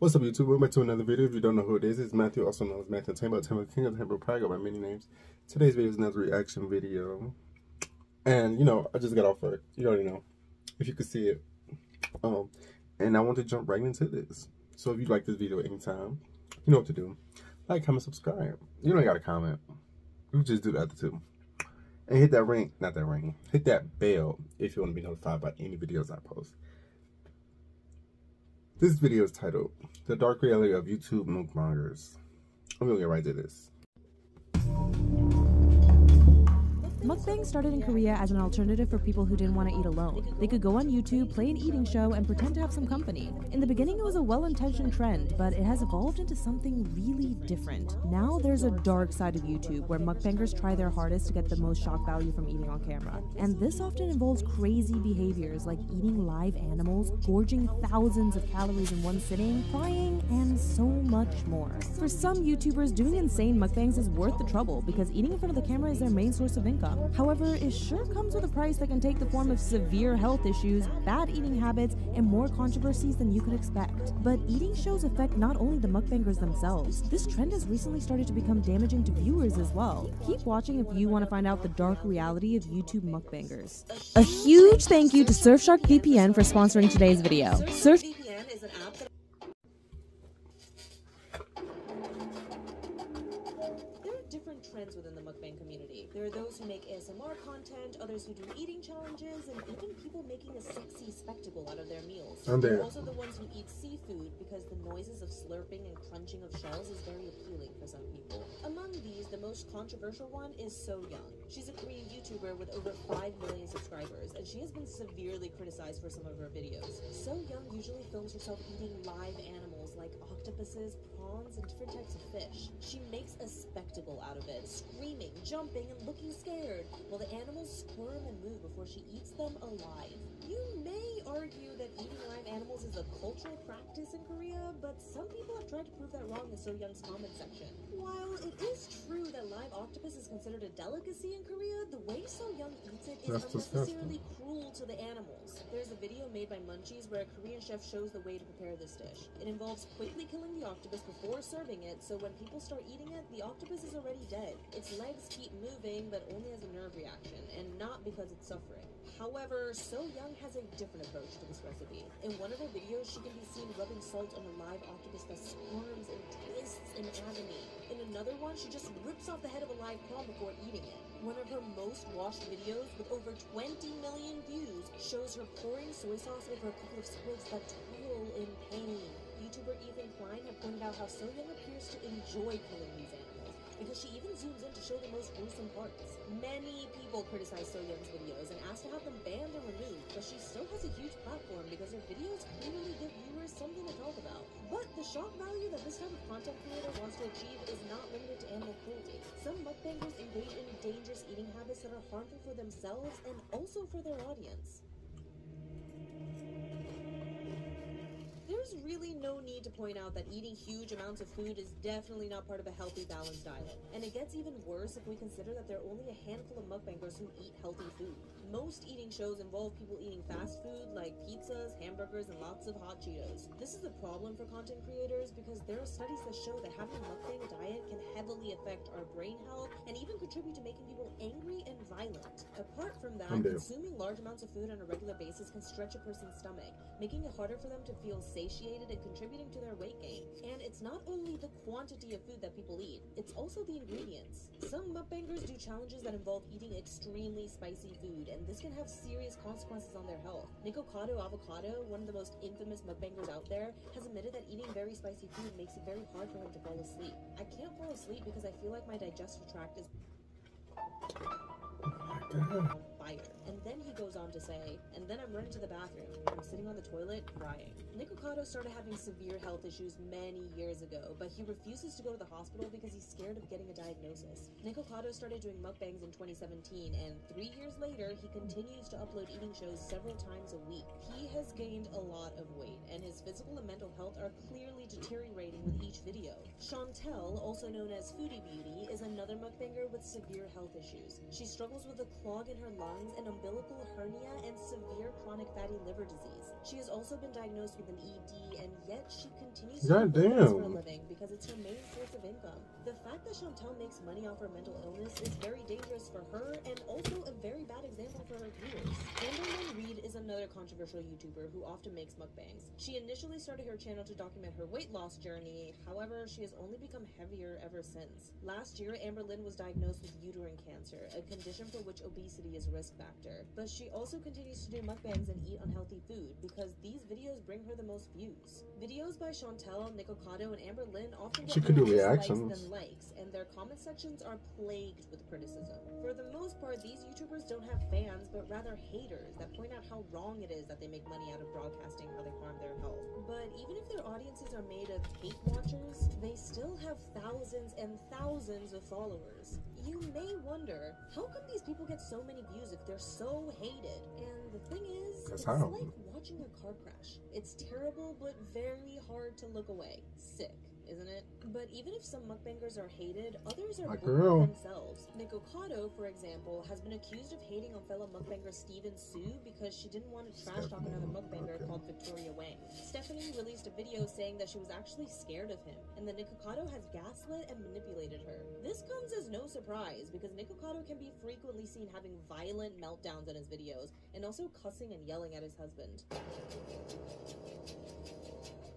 What's up, YouTube? Welcome back to another video. If you don't know who it is, it's Matthew, also known as Matthew Tambo, King of Tambo, probably go by many names. Today's video is another reaction video. And, you know, I just got off work. You already know, if you could see it. And I want to jump right into this. So if you like this video anytime, you know what to do. Like, comment, subscribe. You don't gotta comment. You just do the other two. And hit that ring, not that ring, hit that bell if you want to be notified about any videos I post. This video is titled, The Dark Reality of YouTube Mukbangers. I'm gonna get right to this. Mukbang started in Korea as an alternative for people who didn't want to eat alone. They could go on YouTube, play an eating show, and pretend to have some company. In the beginning, it was a well-intentioned trend, but it has evolved into something really different. Now there's a dark side of YouTube where mukbangers try their hardest to get the most shock value from eating on camera. And this often involves crazy behaviors like eating live animals, gorging thousands of calories in one sitting, crying, and so much more. For some YouTubers, doing insane mukbangs is worth the trouble because eating in front of the camera is their main source of income. However, it sure comes with a price that can take the form of severe health issues, bad eating habits, and more controversies than you could expect. But eating shows affect not only the mukbangers themselves. This trend has recently started to become damaging to viewers as well. Keep watching if you want to find out the dark reality of YouTube mukbangers. A huge thank you to Surfshark VPN for sponsoring today's video. VPN is an app that different trends within the mukbang community. There are those who make ASMR content, others who do eating challenges, and even people making a sexy spectacle out of their meals. There are also the ones who eat seafood because the noises of slurping and crunching of shells is very appealing for some people. Among these, the most controversial one is So Young. She's a Korean YouTuber with over 5 million subscribers, and she has been severely criticized for some of her videos. So Young usually films herself eating live animals like octopuses, prawns, and different types of fish. She makes a spectacle out of it, screaming, jumping, and looking scared, while the animals squirm and move before she eats them alive. You may argue that eating live animals is a cultural practice in Korea, but some people have tried to prove that wrong in So Young's comment section. While it is true that live octopus is considered a delicacy in Korea, the way So Young eats it is unnecessarily cruel to the animals. There's a video made by Munchies where a Korean chef shows the way to prepare this dish. It involves quickly killing the octopus before serving it, so when people start eating it, the octopus is already dead. Its legs keep moving, but only as a nerve reaction, and not because it's suffering. However, So Young has a different approach to this recipe. In one of her videos, she can be seen rubbing salt on a live octopus that squirms and twists in agony. In another one, she just rips off the head of a live prawn before eating it. One of her most watched videos, with over 20 million views, shows her pouring soy sauce over a couple of squids that twirl in pain. YouTuber Ethan Klein had pointed out how So Young appears to enjoy killing these animals, because she even zooms in to show the most gruesome parts. Many people criticize So Young's videos and ask to have them banned or removed, but she still has a huge platform because her videos clearly give viewers something to talk about. But the shock value that this type of content creator wants to achieve is not limited to animal cruelty. Some mukbangers engage in dangerous eating habits that are harmful for themselves and also for their audience. There's really no need to point out that eating huge amounts of food is definitely not part of a healthy, balanced diet. And it gets even worse if we consider that there are only a handful of mukbangers who eat healthy food. Most eating shows involve people eating fast food like pizzas, hamburgers, and lots of hot Cheetos. This is a problem for content creators because there are studies that show that having a mukbang diet can heavily affect our brain health and even contribute to making people angry and violent. Apart from that, consuming large amounts of food on a regular basis can stretch a person's stomach, making it harder for them to feel satiated and contributing to their weight gain. And it's not only the quantity of food that people eat, it's also the ingredients. Some mukbangers do challenges that involve eating extremely spicy food, and this can have serious consequences on their health. Nikocado Avocado, one of the most infamous mukbangers out there, has admitted that eating very spicy food makes it very hard for him to fall asleep. I can't fall asleep because I feel like my digestive tract is on fire. And then he goes on to say, and then I'm running to the bathroom. I'm sitting on the toilet crying. Nikocado started having severe health issues many years ago, but he refuses to go to the hospital because he's scared of getting a diagnosis. Nikocado started doing mukbangs in 2017, and 3 years later, he continues to upload eating shows several times a week. He has gained a lot of weight, and his physical and mental health are clearly deteriorating with each each video. Chantel, also known as Foodie Beauty, is another mukbanger with severe health issues. She struggles with a clog in her lungs, an umbilical hernia, and severe chronic fatty liver disease. She has also been diagnosed with an ED, and yet she continues to do mukbangs for a living because it's her main source of income. The fact that Chantel makes money off her mental illness is very dangerous for her and also a very bad example for her viewers. Amber is another controversial YouTuber who often makes mukbangs. She initially started her channel to document her weight loss journey, however, she has only become heavier ever since. Last year, Amber was diagnosed with uterine cancer, a condition for which obesity is a risk factor. But she also continues to do mukbangs and eat unhealthy food because these videos bring her the most views. Videos by Chantel, Nicocado, and Amber often get more dislikes than likes, and their comment sections are plagued with criticism. For the most part, these YouTubers don't have fans, but rather haters that point out how wrong it is that they make money out of broadcasting how they harm their health. But even if their audiences are made of hate watchers, they still have thousands and thousands of followers. You may wonder, how come these people get so many views if they're so hated? And the thing is, it's like watching a car crash. It's terrible, but very hard to look away. Sick, isn't it? But even if some mukbangers are hated, others are bullied themselves. Nicocado, for example, has been accused of hating on fellow mukbanger Steven Sue because she didn't want to trash talk another mukbanger called Victoria Wang. Stephanie released a video saying that she was actually scared of him, and that Nicocado has gaslit and manipulated her. This comes as no surprise, because Nicocado can be frequently seen having violent meltdowns in his videos, and also cussing and yelling at his husband.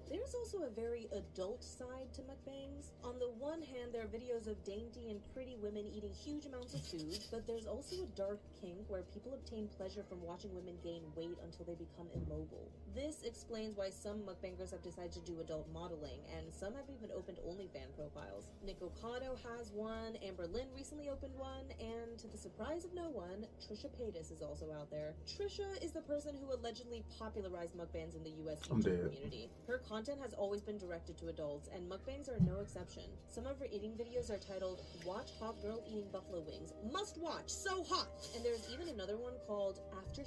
There's also a very adult side to mukbangs. On the one hand, there are videos of dainty and pretty women eating huge amounts of food, but there's also a dark kink where people obtain pleasure from watching women gain weight until they become immobile. This explains why some mukbangers have decided to do adult modeling, and some have even opened OnlyFans profiles. Nicocado has one, Amber recently opened one, and to the surprise of no one, Trisha Paytas is also out there. Trisha is the person who allegedly popularized mukbangs in the US YouTube community. Her content has always been directed to adults, and mukbangs are no exception. Some of her eating videos are titled, "Watch Hot Girl Eating Buffalo Wings. Must watch, so hot!" And there's even another one called After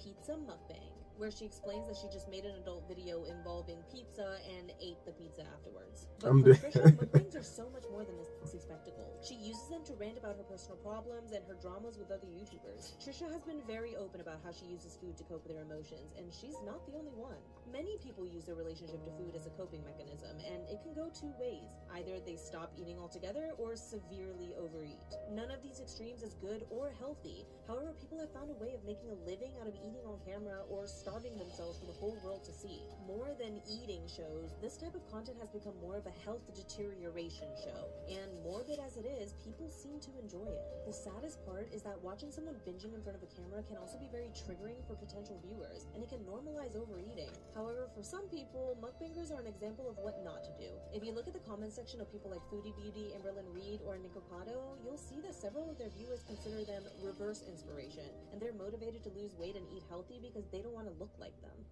Pizza Mukbang, where she explains that she just made an adult video involving pizza and ate the pizza afterwards. But for Trisha, mukbangs are so much more than a sexy spectacle. She uses them to rant about her personal problems and her dramas with other YouTubers. Trisha has been very open about how she uses food to cope with her emotions, and she's not the only one. Many people use their relationship to food as a coping mechanism, and it can go two ways. Either they stop eating altogether or severely overeat. None of these extremes is good or healthy. However, people have found a way of making a living out of eating on camera or starving themselves for the whole world to see. More than eating shows, this type of content has become more of a health deterioration show, and morbid as it is, people seem to enjoy it. The saddest part is that watching someone binging in front of a camera can also be very triggering for potential viewers, and it can normalize overeating. However, for some people, mukbangers are an example of what not to do. If you look at the comment section of people like Foodie Beauty, Amberlyn Reed, or Nicocado, you'll see that several of their viewers consider them reverse inspiration, and they're motivated to lose weight and eat healthy because they don't want to look like them.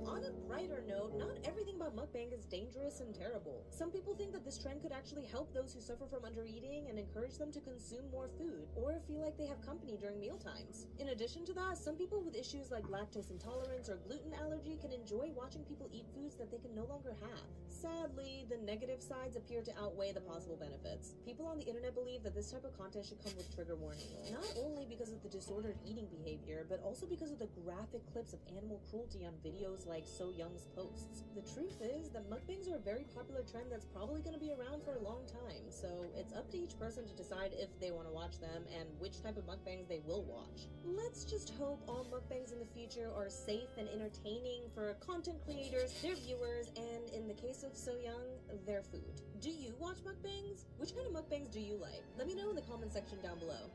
On a brighter note, not everything about mukbang is dangerous and terrible. Some people think that this trend could actually help those who suffer from undereating and encourage them to consume more food, or feel like they have company during meal times. In addition to that, some people with issues like lactose intolerance or gluten allergy can enjoy watching people eat foods that they can no longer have. Sadly, the negative sides appear to outweigh the possible benefits. People on the internet believe that this type of content should come with trigger warnings, not only because of the disordered eating behavior, but also because of the graphic clips of animal cruelty on videos like So Young's posts. The truth is that mukbangs are a very popular trend that's probably going to be around for a long time, so it's up to each person to decide if they want to watch them and which type of mukbangs they will watch. Let's just hope all mukbangs in the future are safe and entertaining for content creators, their viewers, and in the case of So Young, their food. Do you watch mukbangs? Which kind of mukbangs do you like? Let me know in the comment section down below.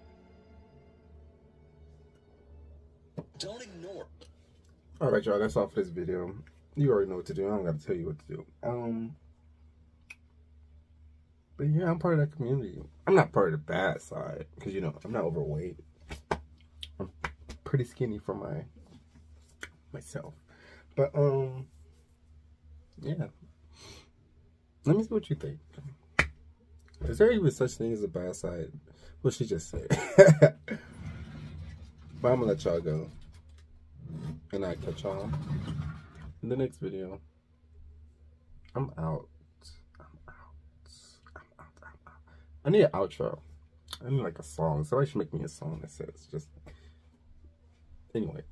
Don't ignore. Alright, y'all, that's all for this video. You already know what to do. I don't gotta tell you what to do. But yeah, I'm part of that community. I'm not part of the bad side, because, you know, I'm not overweight. I'm pretty skinny for myself. But, yeah. Let me see what you think. Is there even such thing as a bad side? Well, she just said. But I'm gonna let y'all go. And I'll catch y'all in the next video. I'm out. I need an outro. I need like a song. Somebody should make me a song that says just. Anyway,